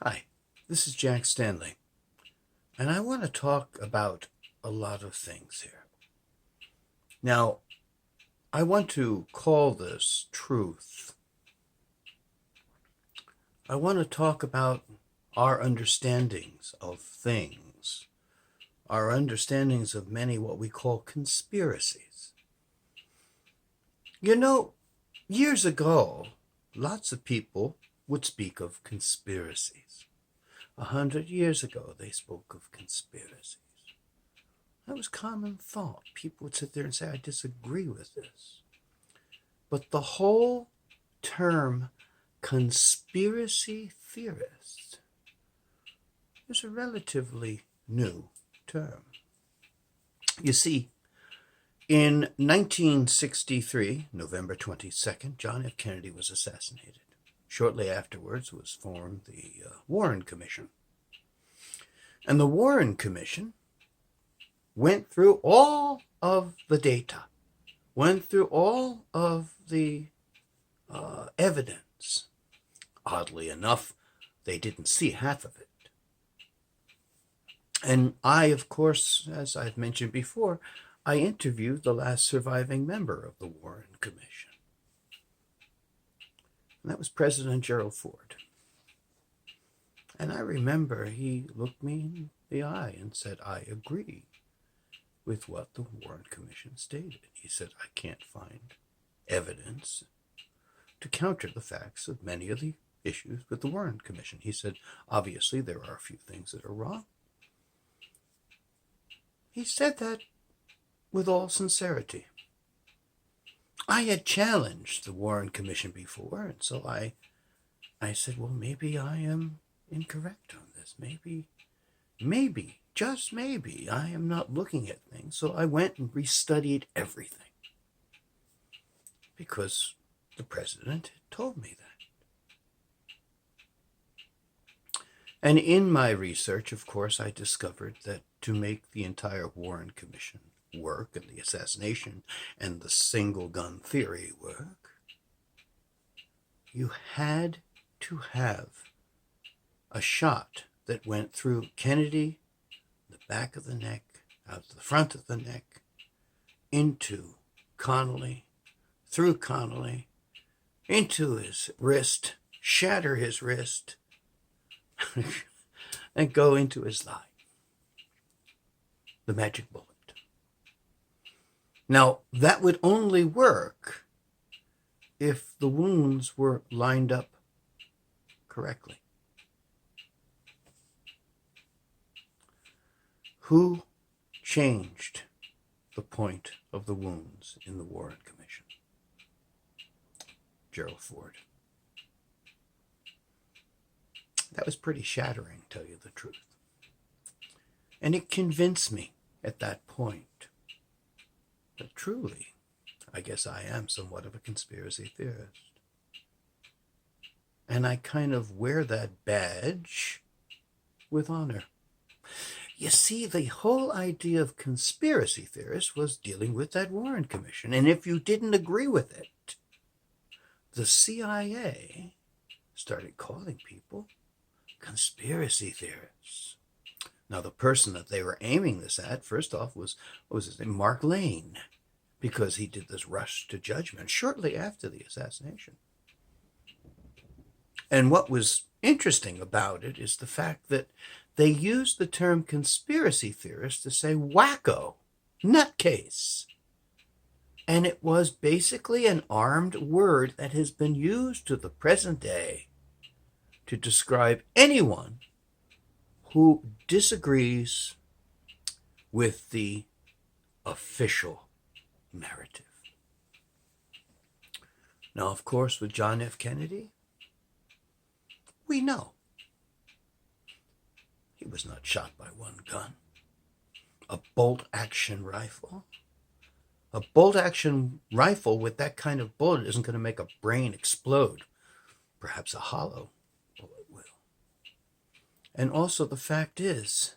Hi, this is Jack Stanley, and I want to talk about a lot of things here. Now, I want to call this truth. I want to talk about our understandings of things, our understandings of many what we call conspiracies. You know, years ago, lots of people would speak of conspiracies. 100 years ago, they spoke of conspiracies. That was common thought. People would sit there and say, I disagree with this. But the whole term conspiracy theorist is a relatively new term. You see, in 1963, November 22nd, John F. Kennedy was assassinated. Shortly afterwards was formed the Warren Commission. And the Warren Commission went through all of the data, went through all of the evidence. Oddly enough, they didn't see half of it. And I, of course, as I've mentioned before, I interviewed the last surviving member of the Warren Commission. And that was President Gerald Ford. And I remember he looked me in the eye and said, I agree with what the Warren Commission stated. He said, I can't find evidence to counter the facts of many of the issues with the Warren Commission. He said, obviously, there are a few things that are wrong. He said that with all sincerity. I had challenged the Warren Commission before, and so I said, well, maybe I am incorrect on this. Maybe, just maybe, I am not looking at things. So I went and restudied everything because the president had told me that. And in my research, of course, I discovered that to make the entire Warren Commission work and the assassination and the single gun theory work, you had to have a shot that went through Kennedy, the back of the neck, out to the front of the neck, into Connolly, through Connolly, into his wrist, shatter his wrist, and go into his thigh. The magic bullet. Now, that would only work if the wounds were lined up correctly. Who changed the point of the wounds in the Warren Commission? Gerald Ford. That was pretty shattering, to tell you the truth. And it convinced me at that point that truly, I guess I am somewhat of a conspiracy theorist. And I kind of wear that badge with honor. You see, the whole idea of conspiracy theorists was dealing with that Warren Commission. And if you didn't agree with it, the CIA started calling people conspiracy theorists. Now, the person that they were aiming this at, first off, was, what was his name? Mark Lane, because he did this rush to judgment shortly after the assassination. And what was interesting about it is the fact that they used the term conspiracy theorist to say wacko, nutcase. And it was basically an armed word that has been used to the present day to describe anyone who disagrees with the official narrative. Now, of course, with John F. Kennedy, we know he was not shot by one gun. A bolt-action rifle. A bolt-action rifle with that kind of bullet isn't going to make a brain explode. Perhaps a hollow bullet will. And also the fact is,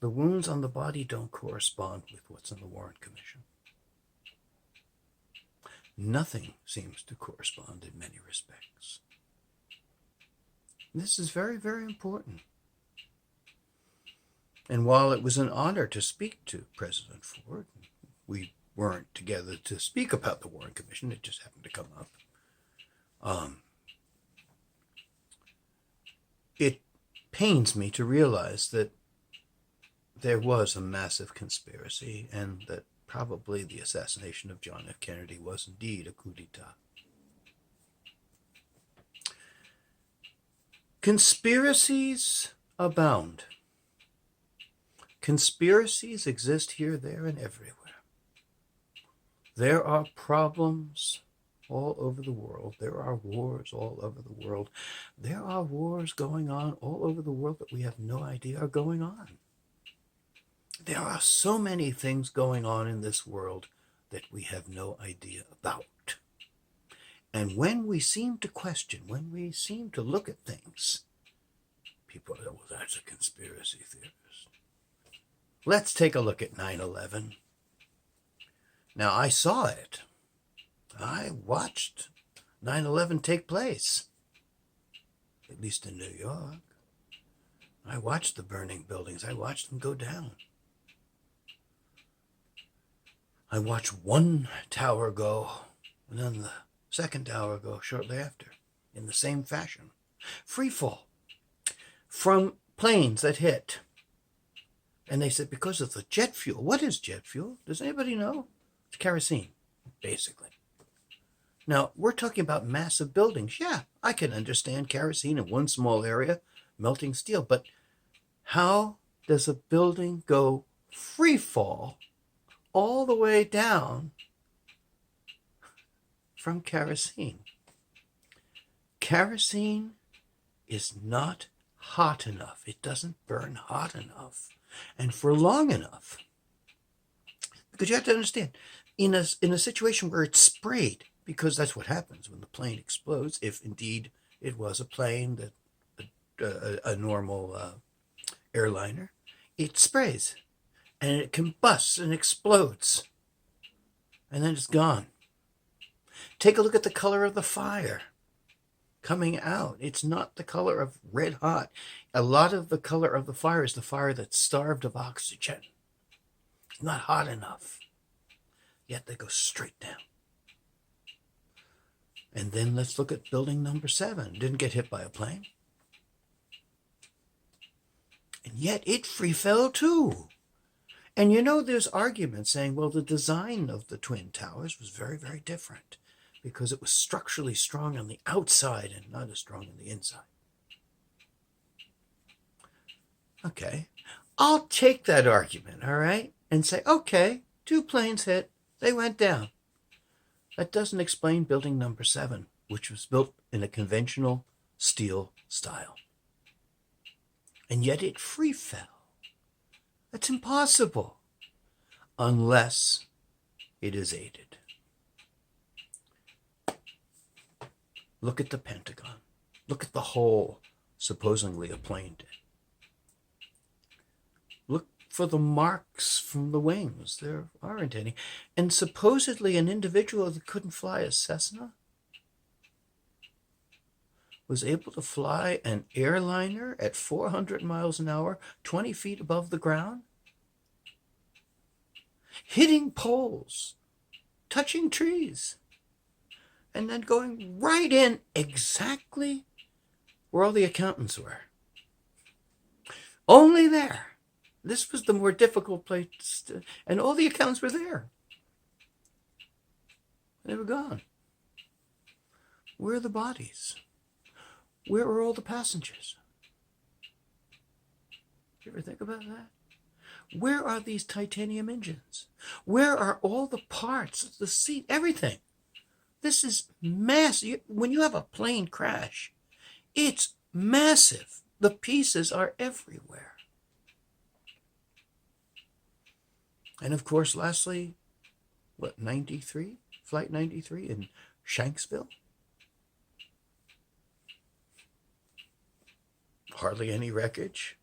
the wounds on the body don't correspond with what's in the Warren Commission. Nothing seems to correspond in many respects. This is very, very important. And while it was an honor to speak to President Ford, we weren't together to speak about the Warren Commission. It just happened to come up. It pains me to realize that there was a massive conspiracy and that probably the assassination of John F. Kennedy was indeed a coup d'etat. Conspiracies abound. Conspiracies exist here, there, and everywhere. There are problems all over the world. There are wars all over the world. There are wars going on all over the world that we have no idea are going on. There are so many things going on in this world that we have no idea about. And when we seem to question, when we seem to look at things, people say, well, that's a conspiracy theorist. Let's take a look at 9/11. Now, I saw it. I watched 9/11 take place, at least in New York. I watched the burning buildings. I watched them go down. I watched one tower go, and then the second tower go shortly after, in the same fashion. Free fall from planes that hit. And they said, because of the jet fuel. What is jet fuel? Does anybody know? It's kerosene, basically. Now, we're talking about massive buildings. Yeah, I can understand kerosene in one small area, melting steel. But how does a building go free fall all the way down from kerosene? Kerosene is not hot enough. It doesn't burn hot enough and for long enough. Because you have to understand, in a situation where it's sprayed, because that's what happens when the plane explodes, if indeed it was a plane, that a normal airliner, it sprays and it combusts and explodes and then it's gone. Take a look at the color of the fire coming out. It's not the color of red hot. A lot of the color of the fire is the fire that's starved of oxygen. It's not hot enough. Yet they go straight down. And then let's look at building number 7. Didn't get hit by a plane. And yet it free fell too. And you know, there's arguments saying, well, the design of the Twin Towers was very, very different because it was structurally strong on the outside and not as strong on the inside. Okay, I'll take that argument, all right, and say, okay, 2 planes hit, they went down. That doesn't explain building number 7, which was built in a conventional steel style. And yet it free fell. That's impossible unless it is aided. Look at the Pentagon. Look at the hole supposedly a plane did. Look for the marks from the wings. There aren't any. And supposedly an individual that couldn't fly a Cessna was able to fly an airliner at 400 miles an hour, 20 feet above the ground, hitting poles, touching trees, and then going right in exactly where all the accountants were. Only there. This was the more difficult place, and all the accountants were there. They were gone. Where are the bodies? Where are all the passengers? You ever think about that? Where are these titanium engines? Where are all the parts, the seat, everything? This is massive. When you have a plane crash, it's massive. The pieces are everywhere. And of course, lastly, what, 93? Flight 93 in Shanksville? Hardly any wreckage.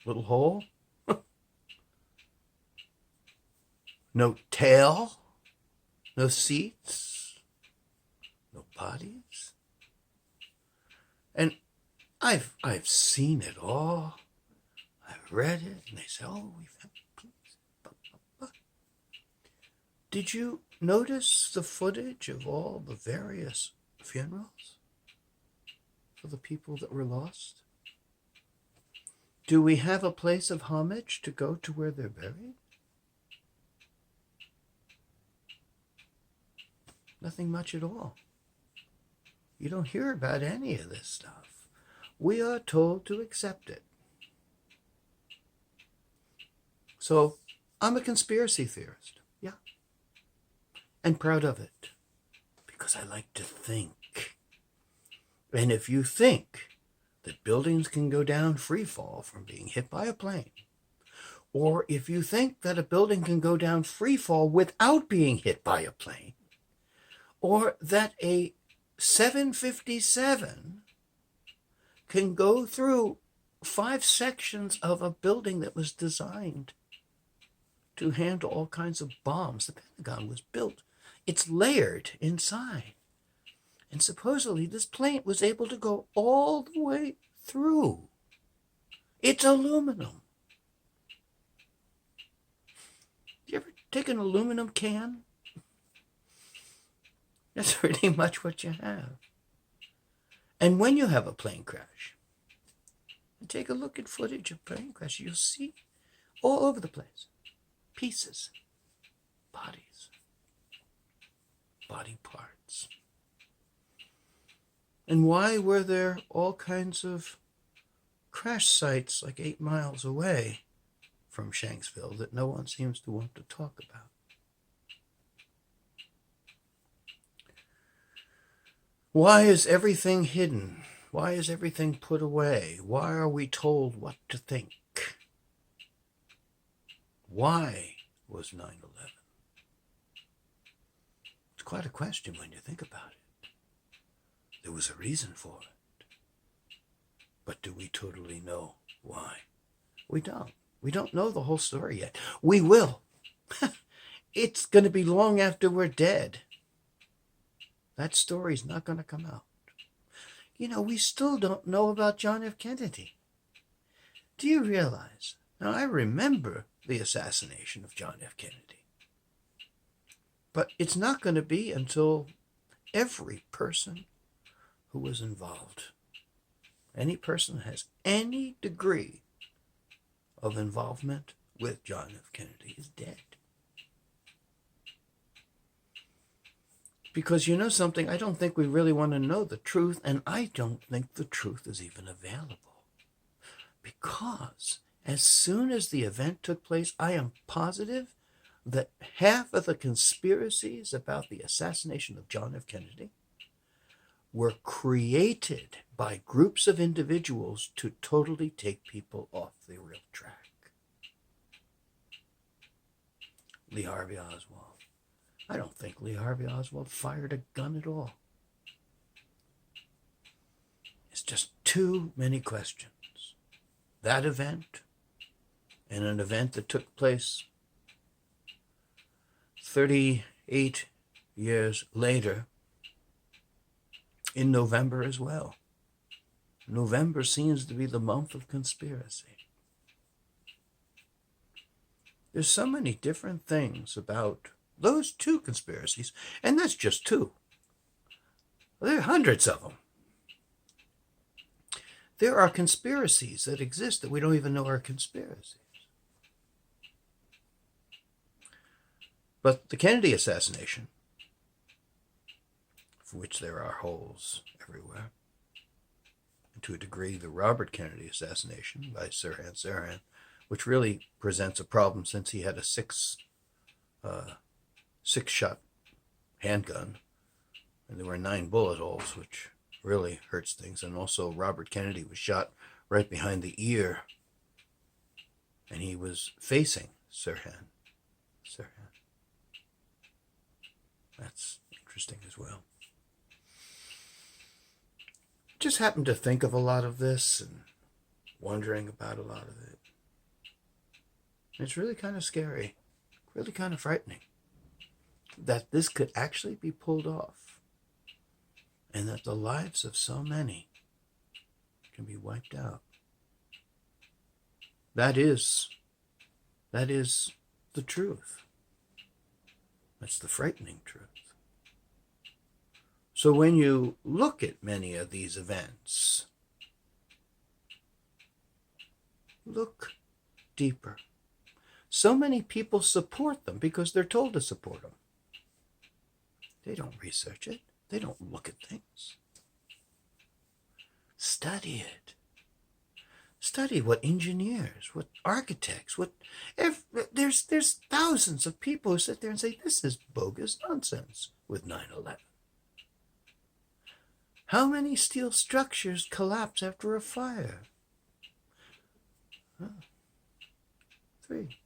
Little hole. No tail. No seats. No bodies. I've seen it all. I've read it, and they say, "Oh, we've had peace." Did you notice the footage of all the various funerals for the people that were lost? Do we have a place of homage to go to where they're buried? Nothing much at all. You don't hear about any of this stuff. We are told to accept it. So I'm a conspiracy theorist, yeah, and proud of it, because I like to think. And if you think that buildings can go down free fall from being hit by a plane, or if you think that a building can go down free fall without being hit by a plane, or that a 757 can go through 5 sections of a building that was designed to handle all kinds of bombs. The Pentagon was built. It's layered inside. And supposedly this plane was able to go all the way through. It's aluminum. You ever take an aluminum can? That's pretty much what you have. And when you have a plane crash, and take a look at footage of plane crashes, you'll see all over the place pieces, bodies, body parts. And why were there all kinds of crash sites like 8 miles away from Shanksville that no one seems to want to talk about? Why is everything hidden? Why is everything put away? Why are we told what to think? Why was 9/11? It's quite a question when you think about it. There was a reason for it. But do we totally know why? We don't. We don't know the whole story yet. We will. It's going to be long after we're dead. That story's not going to come out. You know, we still don't know about John F. Kennedy. Do you realize? Now, I remember the assassination of John F. Kennedy. But it's not going to be until every person who was involved, any person who has any degree of involvement with John F. Kennedy is dead. Because you know something, I don't think we really want to know the truth, and I don't think the truth is even available. Because as soon as the event took place, I am positive that half of the conspiracies about the assassination of John F. Kennedy were created by groups of individuals to totally take people off the real track. Lee Harvey Oswald. I don't think Lee Harvey Oswald fired a gun at all. It's just too many questions. That event and an event that took place 38 years later in November as well. November seems to be the month of conspiracy. There's so many different things about those 2 conspiracies, and that's just 2. There are hundreds of them. There are conspiracies that exist that we don't even know are conspiracies. But the Kennedy assassination, for which there are holes everywhere, and to a degree the Robert Kennedy assassination by Sirhan Sirhan, which really presents a problem since he had a 6-shot handgun, and there were 9 bullet holes, which really hurts things. And also Robert Kennedy was shot right behind the ear, and he was facing Sirhan. That's interesting as well. Just happened to think of a lot of this and wondering about a lot of it. It's really kind of scary, really kind of frightening that this could actually be pulled off, and that the lives of so many can be wiped out. That is the truth. That's the frightening truth. So when you look at many of these events, look deeper. So many people support them because they're told to support them. They don't research it. They don't look at things. Study it. Study what engineers, what architects, there's thousands of people who sit there and say, this is bogus nonsense with 9/11. How many steel structures collapse after a fire? 3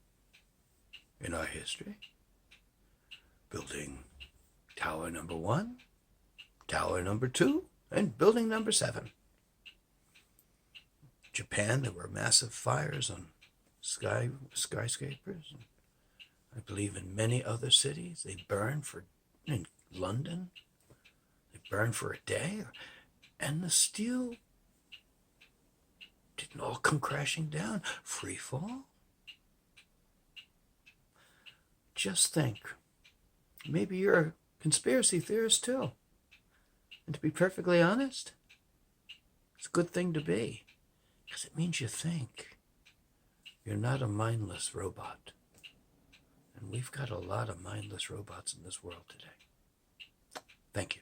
in our history. Building tower number 1, tower number 2, and building number 7. Japan, there were massive fires on skyscrapers. And I believe in many other cities, they burned in London, they burned for a day, and the steel didn't all come crashing down. Free fall. Just think, maybe you're a conspiracy theorist too. And to be perfectly honest, it's a good thing to be. Because it means you think. You're not a mindless robot. And we've got a lot of mindless robots in this world today. Thank you.